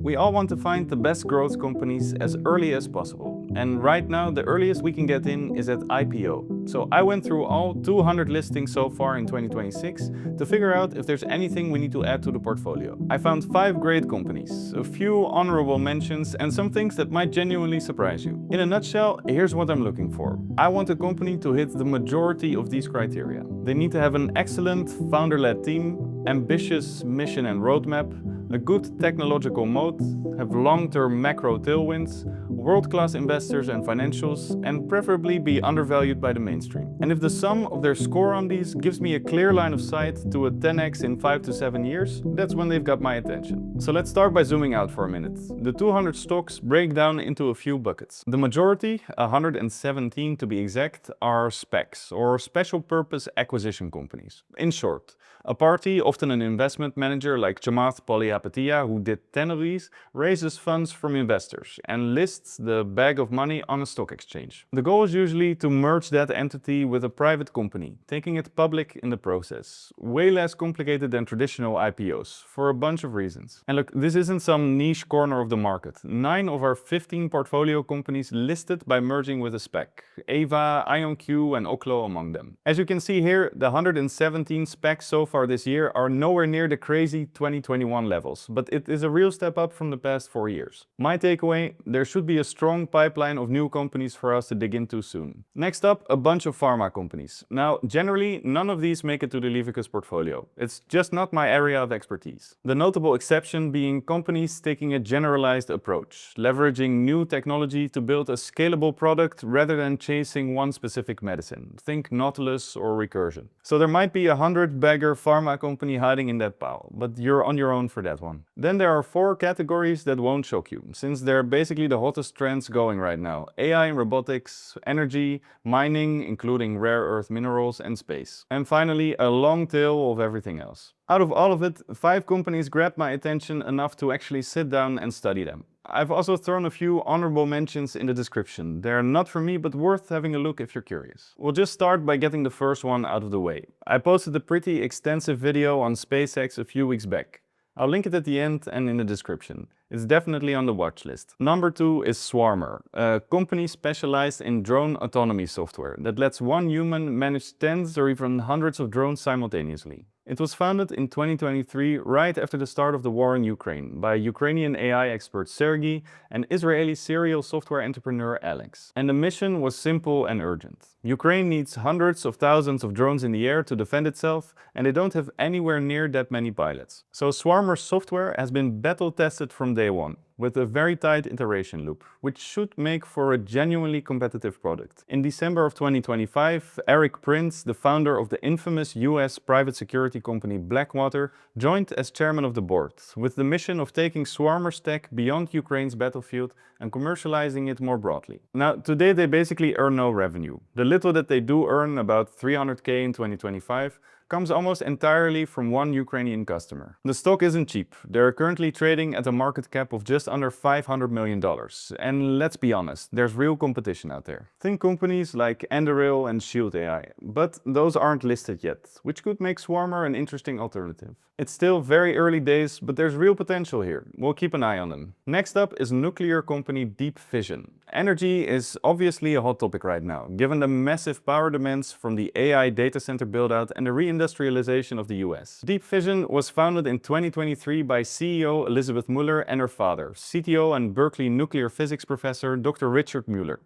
We all want to find the best growth companies as early as possible. And right now, the earliest we can get in is at IPO. So I went through all 200 listings so far in 2026 to figure out if there's anything we need to add to the portfolio. I found 5 great companies, a few honorable mentions, and some things that might genuinely surprise you. In a nutshell, here's what I'm looking for. I want a company to hit the majority of these criteria. They need to have an excellent founder-led team, ambitious mission and roadmap, a good technological moat, have long-term macro tailwinds, world-class investors and financials, and preferably be undervalued by the mainstream. And if the sum of their score on these gives me a clear line of sight to a 10x in 5 to 7 years, that's when they've got my attention. So let's start by zooming out for a minute. The 200 stocks break down into a few buckets. The majority, 117 to be exact, are SPACs, or special purpose acquisition companies. In short, a party, often an investment manager like Chamath Palihapitiya, who did 10 of these, raises funds from investors and lists the bag of money on a stock exchange. The goal is usually to merge that entity with a private company, taking it public in the process. Way less complicated than traditional IPOs, for a bunch of reasons. And look, this isn't some niche corner of the market. 9 of our 15 portfolio companies listed by merging with a SPAC. Ava, IonQ and Oklo among them. As you can see here, the 117 SPACs so far this year are nowhere near the crazy 2021 levels, but it is a real step up from the past 4 years. My takeaway, there should be a strong pipeline of new companies for us to dig into soon. Next up, a bunch of pharma companies. Now, generally, none of these make it to the LIVICUS portfolio. It's just not my area of expertise. The notable exception being companies taking a generalized approach, leveraging new technology to build a scalable product rather than chasing one specific medicine. Think Nautilus or Recursion. So there might be 100-bagger pharma company hiding in that pile, but you're on your own for that one. Then there are 4 categories that won't shock you, since they're basically the hottest trends going right now. AI and robotics, energy, mining, including rare earth minerals, and space. And finally, a long tail of everything else. Out of all of it, 5 companies grabbed my attention enough to actually sit down and study them. I've also thrown a few honorable mentions in the description. They're not for me, but worth having a look if you're curious. We'll just start by getting the first one out of the way. I posted a pretty extensive video on SpaceX a few weeks back. I'll link it at the end and in the description. It's definitely on the watch list. Number 2 is SWMR, a company specialized in drone autonomy software that lets one human manage tens or even hundreds of drones simultaneously. It was founded in 2023, right after the start of the war in Ukraine, by Ukrainian AI expert Sergey and Israeli serial software entrepreneur Alex. And the mission was simple and urgent. Ukraine needs hundreds of thousands of drones in the air to defend itself, and they don't have anywhere near that many pilots. So SWMR's software has been battle tested from day one, with a very tight iteration loop, which should make for a genuinely competitive product. In December of 2025, Eric Prince, the founder of the infamous US private security company Blackwater, joined as chairman of the board, with the mission of taking SWMR's tech beyond Ukraine's battlefield and commercializing it more broadly. Now, today they basically earn no revenue. The little that they do earn, about 300k in 2025, comes almost entirely from one Ukrainian customer. The stock isn't cheap. They're currently trading at a market cap of just under $500 million. And let's be honest, there's real competition out there. Think companies like Anduril and Shield AI, but those aren't listed yet, which could make SWMR an interesting alternative. It's still very early days, but there's real potential here. We'll keep an eye on them. Next up is nuclear company Deep Fission. Energy is obviously a hot topic right now, given the massive power demands from the AI data center build-out and the reindustrialization of the US. Deep Fission was founded in 2023 by CEO Elizabeth Muller and her father, CTO and Berkeley nuclear physics professor Dr. Richard Muller.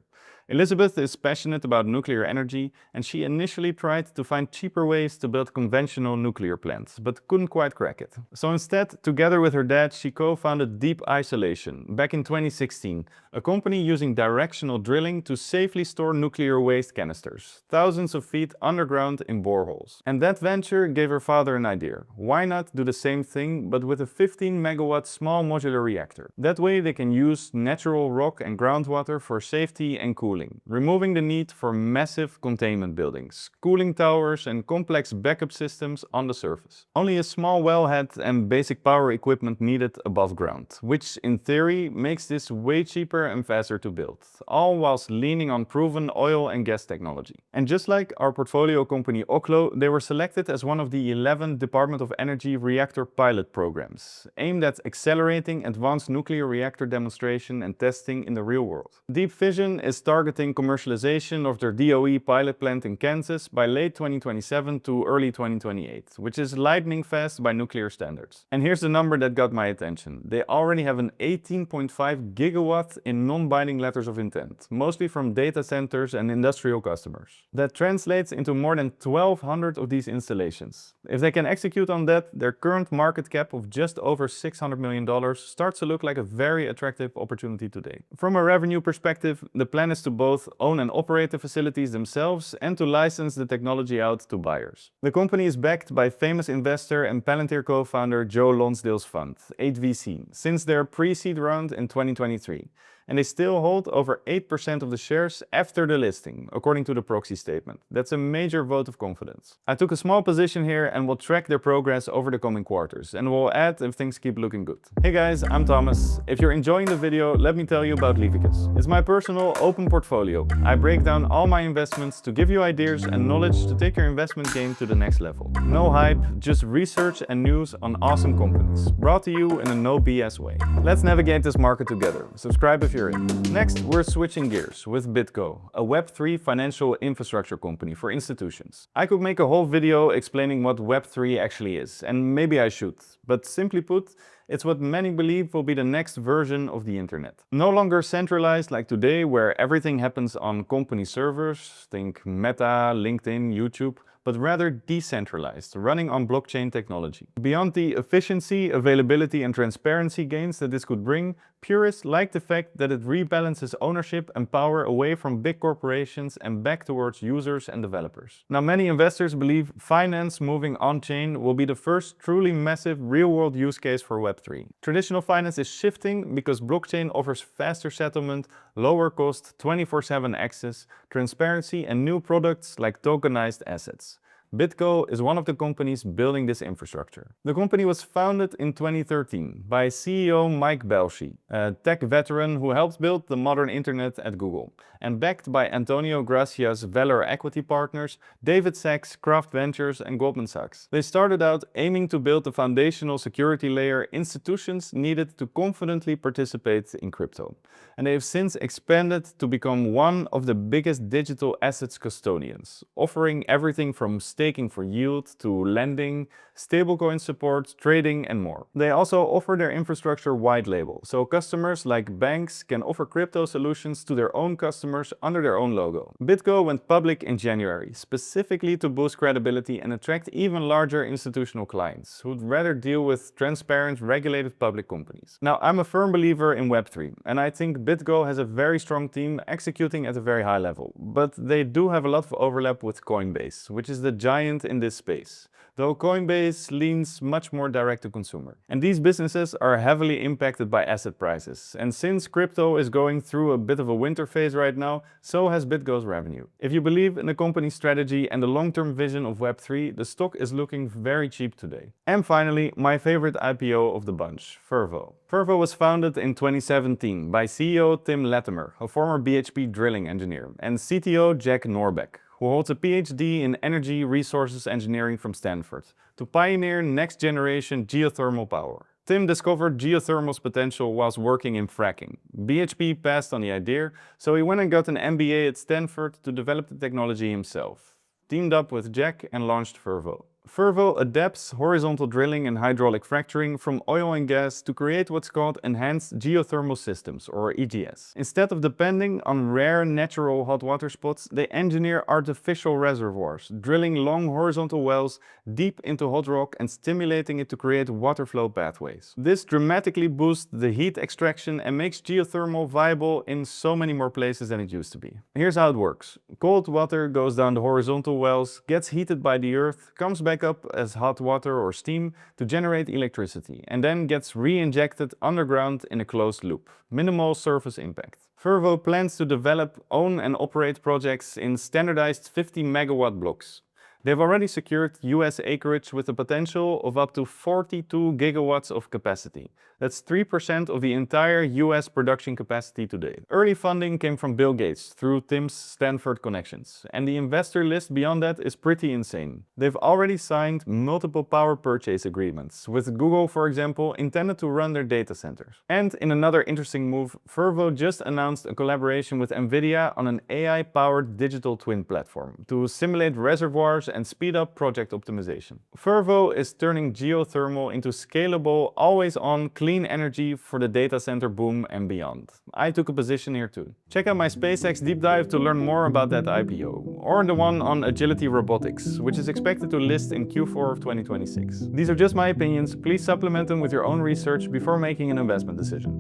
Elizabeth is passionate about nuclear energy, and she initially tried to find cheaper ways to build conventional nuclear plants, but couldn't quite crack it. So instead, together with her dad, she co-founded Deep Isolation back in 2016, a company using directional drilling to safely store nuclear waste canisters, thousands of feet underground in boreholes. And that venture gave her father an idea. Why not do the same thing, but with a 15 megawatt small modular reactor? That way they can use natural rock and groundwater for safety and cooling. cooling, removing the need for massive containment buildings, cooling towers and complex backup systems on the surface. Only a small wellhead and basic power equipment needed above ground, which in theory makes this way cheaper and faster to build, all whilst leaning on proven oil and gas technology. And just like our portfolio company Oklo, they were selected as one of the 11 Department of Energy reactor pilot programs, aimed at accelerating advanced nuclear reactor demonstration and testing in the real world. Deep Fission is targeting commercialization of their DOE pilot plant in Kansas by late 2027 to early 2028, which is lightning fast by nuclear standards. And here's the number that got my attention. They already have an 18.5 gigawatt in non-binding letters of intent, mostly from data centers and industrial customers. That translates into more than 1,200 of these installations. If they can execute on that, their current market cap of just over $600 million starts to look like a very attractive opportunity today. From a revenue perspective, the plan is to both own and operate the facilities themselves and to license the technology out to buyers. The company is backed by famous investor and Palantir co-founder Joe Lonsdale's fund, 8VC, since their pre-seed round in 2023. And they still hold over 8% of the shares after the listing, according to the proxy statement. That's a major vote of confidence. I took a small position here and will track their progress over the coming quarters, and will add if things keep looking good. Hey guys, I'm Thomas. If you're enjoying the video, let me tell you about LIVICUS. It's my personal open portfolio. I break down all my investments to give you ideas and knowledge to take your investment game to the next level. No hype, just research and news on awesome companies, brought to you in a no BS way. Let's navigate this market together. Subscribe if you're in. Next, we're switching gears with BitGo, a Web3 financial infrastructure company for institutions. I could make a whole video explaining what Web3 actually is, and maybe I should, but simply put, it's what many believe will be the next version of the internet. No longer centralized like today, where everything happens on company servers, think Meta, LinkedIn, YouTube, but rather decentralized, running on blockchain technology. Beyond the efficiency, availability and transparency gains that this could bring, purists like the fact that it rebalances ownership and power away from big corporations and back towards users and developers. Now, many investors believe finance moving on-chain will be the first truly massive real-world use case for Web3. Traditional finance is shifting because blockchain offers faster settlement, lower cost, 24/7 access, transparency and new products like tokenized assets. BitGo is one of the companies building this infrastructure. The company was founded in 2013 by CEO Mike Belshi, a tech veteran who helped build the modern internet at Google, and backed by Antonio Gracias Valor Equity Partners, David Sachs, Kraft Ventures and Goldman Sachs. They started out aiming to build the foundational security layer institutions needed to confidently participate in crypto. And they have since expanded to become one of the biggest digital assets custodians, offering everything from staking for yield to lending, stablecoin support, trading and more. They also offer their infrastructure white label, so customers like banks can offer crypto solutions to their own customers under their own logo. BitGo went public in January, specifically to boost credibility and attract even larger institutional clients who'd rather deal with transparent, regulated public companies. Now, I'm a firm believer in Web3, and I think BitGo has a very strong team executing at a very high level, but they do have a lot of overlap with Coinbase, which is the giant in this space, though Coinbase leans much more direct to consumer. And these businesses are heavily impacted by asset prices, and since crypto is going through a bit of a winter phase right now, so has BitGo's revenue. If you believe in the company's strategy and the long-term vision of Web3, the stock is looking very cheap today. And finally, my favorite IPO of the bunch, Fervo. Fervo was founded in 2017 by CEO Tim Latimer, a former BHP drilling engineer, and CTO Jack Norbeck, who holds a PhD in energy resources engineering from Stanford, to pioneer next-generation geothermal power. Tim discovered geothermal's potential whilst working in fracking. BHP passed on the idea, so he went and got an MBA at Stanford to develop the technology himself, teamed up with Jack and launched Fervo. Fervo adapts horizontal drilling and hydraulic fracturing from oil and gas to create what's called enhanced geothermal systems, or EGS. Instead of depending on rare natural hot water spots, they engineer artificial reservoirs, drilling long horizontal wells deep into hot rock and stimulating it to create water flow pathways. This dramatically boosts the heat extraction and makes geothermal viable in so many more places than it used to be. Here's how it works. Cold water goes down the horizontal wells, gets heated by the earth, comes back back up as hot water or steam to generate electricity, and then gets re-injected underground in a closed loop. Minimal surface impact. Fervo plans to develop, own and operate projects in standardized 50 megawatt blocks. They've already secured US acreage with the potential of up to 42 gigawatts of capacity. That's 3% of the entire US production capacity today. Early funding came from Bill Gates through Tim's Stanford connections, and the investor list beyond that is pretty insane. They've already signed multiple power purchase agreements, with Google, for example, intended to run their data centers. And in another interesting move, Fervo just announced a collaboration with NVIDIA on an AI-powered digital twin platform to simulate reservoirs and speed up project optimization. Fervo is turning geothermal into scalable, always-on, clean energy for the data center boom and beyond. I took a position here too. Check out my SpaceX deep dive to learn more about that IPO, or the one on agility robotics, which is expected to list in Q4 of 2026. These are just my opinions. Please supplement them with your own research before making an investment decision.